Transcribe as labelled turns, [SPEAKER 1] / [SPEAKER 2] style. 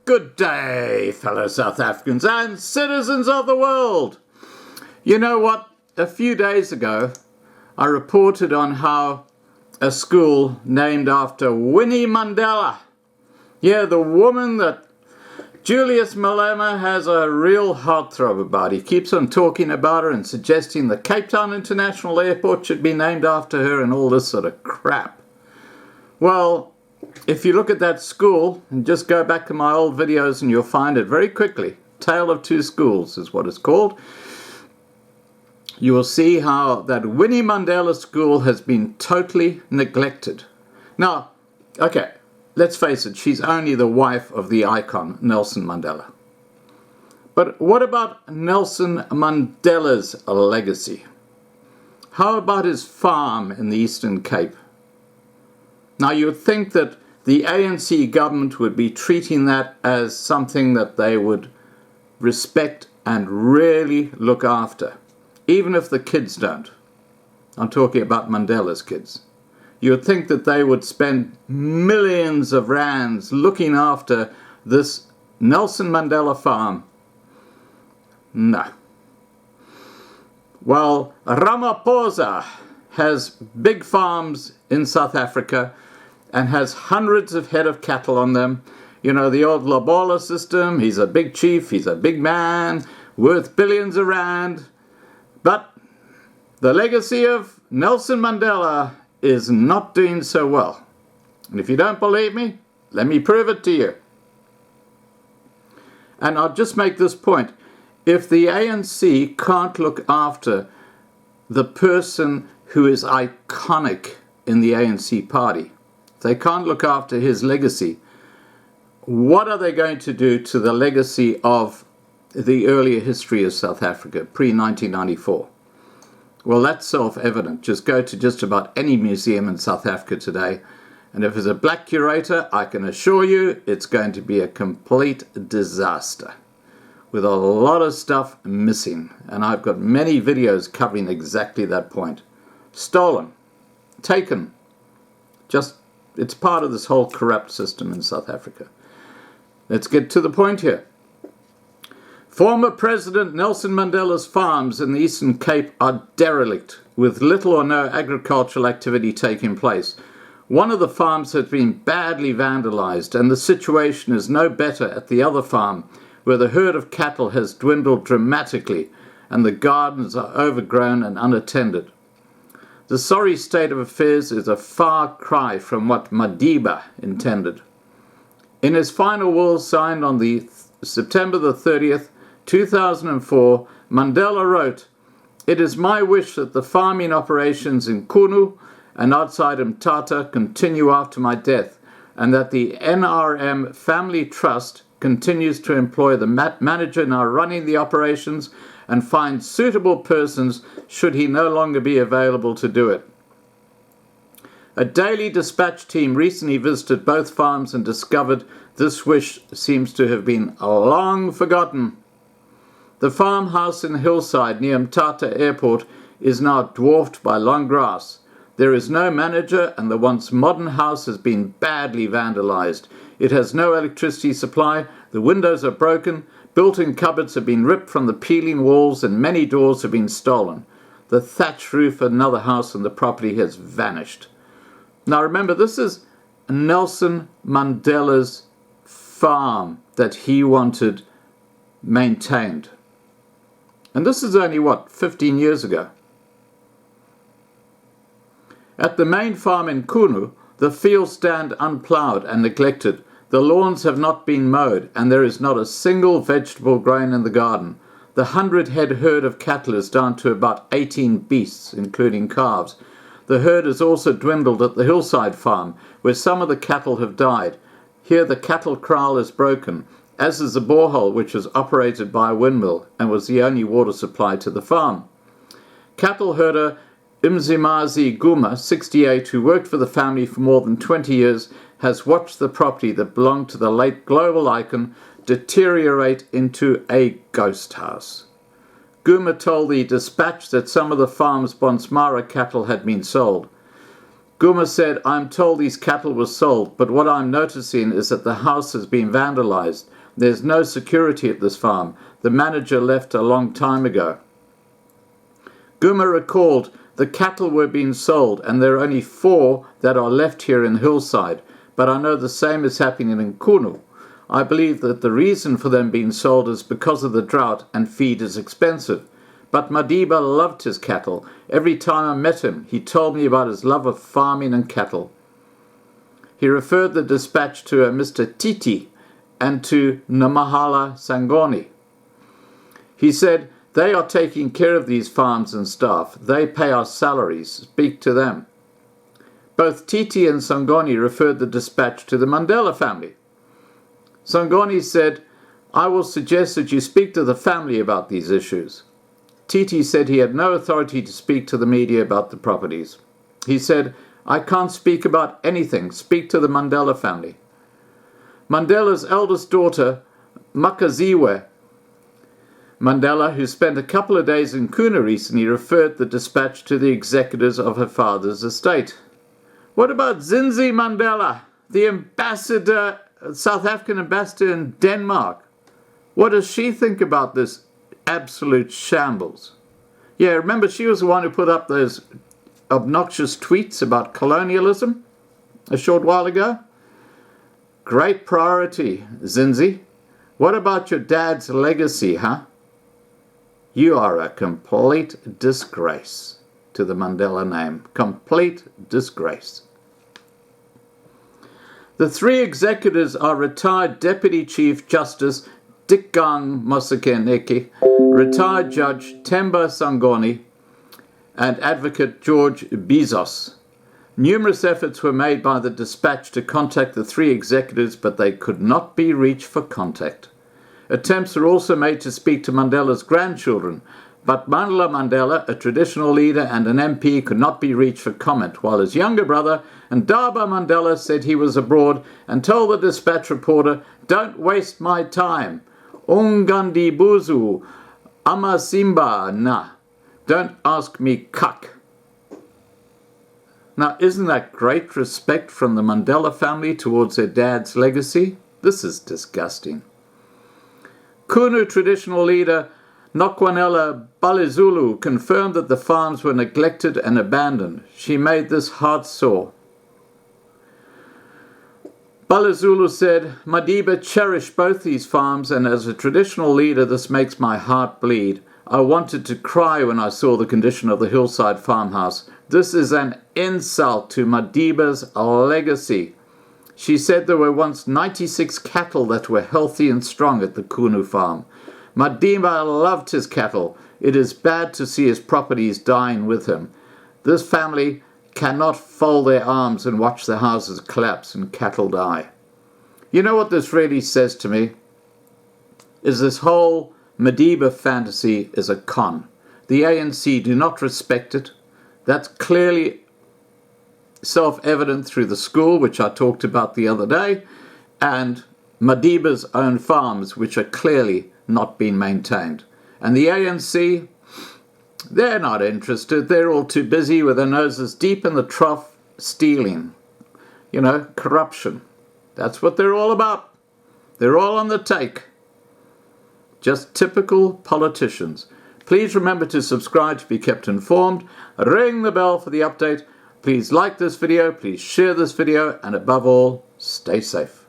[SPEAKER 1] Good day, fellow South Africans and citizens of the world. You know what? A few days ago, I reported on how a school named after Winnie Mandela, the woman that Julius Malema has a real heartthrob about. He keeps on talking about her and suggesting the Cape Town International Airport should be named after her and all this sort of crap. Well, if you look at that school, and just go back to my old videos and you'll find it very quickly. Tale of Two Schools is what it's called. You will see how that Winnie Mandela school has been totally neglected. Now, okay, let's face it, she's only the wife of the icon, Nelson Mandela. But what about Nelson Mandela's legacy? How about his farm in the Eastern Cape? Now, you would think that the ANC government would be treating that as something that they would respect and really look after, even if the kids don't. I'm talking about Mandela's kids. You would think that they would spend millions of rands looking after this Nelson Mandela farm. No. Well, Ramaphosa has big farms in South Africa and has hundreds of head of cattle on them. You know, the old Lobola system, he's a big chief, he's a big man, worth billions of rand. But the legacy of Nelson Mandela is not doing so well. And if you don't believe me, let me prove it to you. And I'll just make this point. If the ANC can't look after the person who is iconic in the ANC party, they can't look after his legacy, what are they going to do to the legacy of the earlier history of South Africa, pre-1994? Well, that's self-evident. Just go to just about any museum in South Africa today, and if there's a black curator, I can assure you it's going to be a complete disaster, with a lot of stuff missing. And I've got many videos covering exactly that point. Stolen, taken, it's part of this whole corrupt system in South Africa. Let's get to the point here. Former President Nelson Mandela's farms in the Eastern Cape are derelict, with little or no agricultural activity taking place. One of the farms has been badly vandalized, and the situation is no better at the other farm, where the herd of cattle has dwindled dramatically and the gardens are overgrown and unattended. The sorry state of affairs is a far cry from what Madiba intended. In his final will signed on September the 30th, 2004, Mandela wrote, "It is my wish that the farming operations in Qunu and outside Umtata continue after my death, and that the NRM Family Trust continues to employ the manager now running the operations and find suitable persons should he no longer be available to do it." A Daily Dispatch team recently visited both farms and discovered this wish seems to have been long forgotten. The farmhouse in the hillside near Umtata Airport is now dwarfed by long grass. There is no manager, and the once modern house has been badly vandalized. It has no electricity supply, the windows are broken, built-in cupboards have been ripped from the peeling walls, and many doors have been stolen. The thatch roof of another house on the property has vanished. Now remember, this is Nelson Mandela's farm that he wanted maintained. And this is only, 15 years ago. At the main farm in Qunu, the fields stand unploughed and neglected. The lawns have not been mowed, and there is not a single vegetable grown in the garden. The 100-head herd of cattle is down to about 18 beasts, including calves. The herd has also dwindled at the hillside farm, where some of the cattle have died. Here the cattle kraal is broken, as is the borehole, which was operated by a windmill and was the only water supply to the farm. Cattle herder Mzimazi Guma, 68, who worked for the family for more than 20 years, has watched the property that belonged to the late global icon deteriorate into a ghost house. Guma told the Dispatch that some of the farm's Bonsmara cattle had been sold. Guma said, "I'm told these cattle were sold, but what I'm noticing is that the house has been vandalized. There's no security at this farm. The manager left a long time ago." Guma recalled, "The cattle were being sold and there are only 4 that are left here in Hillside, but I know the same is happening in Qunu. I believe that the reason for them being sold is because of the drought and feed is expensive. But Madiba loved his cattle. Every time I met him, he told me about his love of farming and cattle." He referred the dispatch to a Mr. Titi and to Namahala Sangoni. He said, "They are taking care of these farms and staff. They pay our salaries. Speak to them." Both Titi and Sangoni referred the dispatch to the Mandela family. Sangoni said, "I will suggest that you speak to the family about these issues." Titi said he had no authority to speak to the media about the properties. He said, "I can't speak about anything. Speak to the Mandela family." Mandela's eldest daughter, Makaziwe Mandela, who spent a couple of days in Qunu recently, referred the dispatch to the executors of her father's estate. What about Zinzi Mandela, the ambassador, South African ambassador in Denmark? What does she think about this absolute shambles? Yeah, remember she was the one who put up those obnoxious tweets about colonialism a short while ago? Great priority, Zinzi. What about your dad's legacy, huh? You are a complete disgrace to the Mandela name. Complete disgrace. The 3 executors are retired Deputy Chief Justice Dikgang Mosekeneke, retired Judge Temba Sangoni, and Advocate George Bezos. Numerous efforts were made by the dispatch to contact the 3 executors, but they could not be reached for contact. Attempts were also made to speak to Mandela's grandchildren, but Mandela Mandela, a traditional leader and an MP, could not be reached for comment, while his younger brother, Ndaba Mandela, said he was abroad and told the dispatch reporter, "Don't waste my time. Ungandibuzi, amasimba, na. Don't ask me kak." Now, isn't that great respect from the Mandela family towards their dad's legacy? This is disgusting. Qunu traditional leader Nokwanela Balezulu confirmed that the farms were neglected and abandoned. She made this heart sore. Balezulu said, "Madiba cherished both these farms, and as a traditional leader this makes my heart bleed. I wanted to cry when I saw the condition of the hillside farmhouse. This is an insult to Madiba's legacy." She said there were once 96 cattle that were healthy and strong at the Qunu farm. Madiba loved his cattle. It is bad to see his properties dying with him. This family cannot fold their arms and watch the houses collapse and cattle die. You know what this really says to me? Is this whole Madiba fantasy is a con. The ANC do not respect it. That's clearly self-evident through the school, which I talked about the other day, and Madiba's own farms, which are clearly not being maintained. And the ANC, they're not interested. They're all too busy with their noses deep in the trough stealing. You know, corruption. That's what they're all about. They're all on the take. Just typical politicians. Please remember to subscribe to be kept informed. Ring the bell for the update. Please like this video. Please share this video. And above all, stay safe.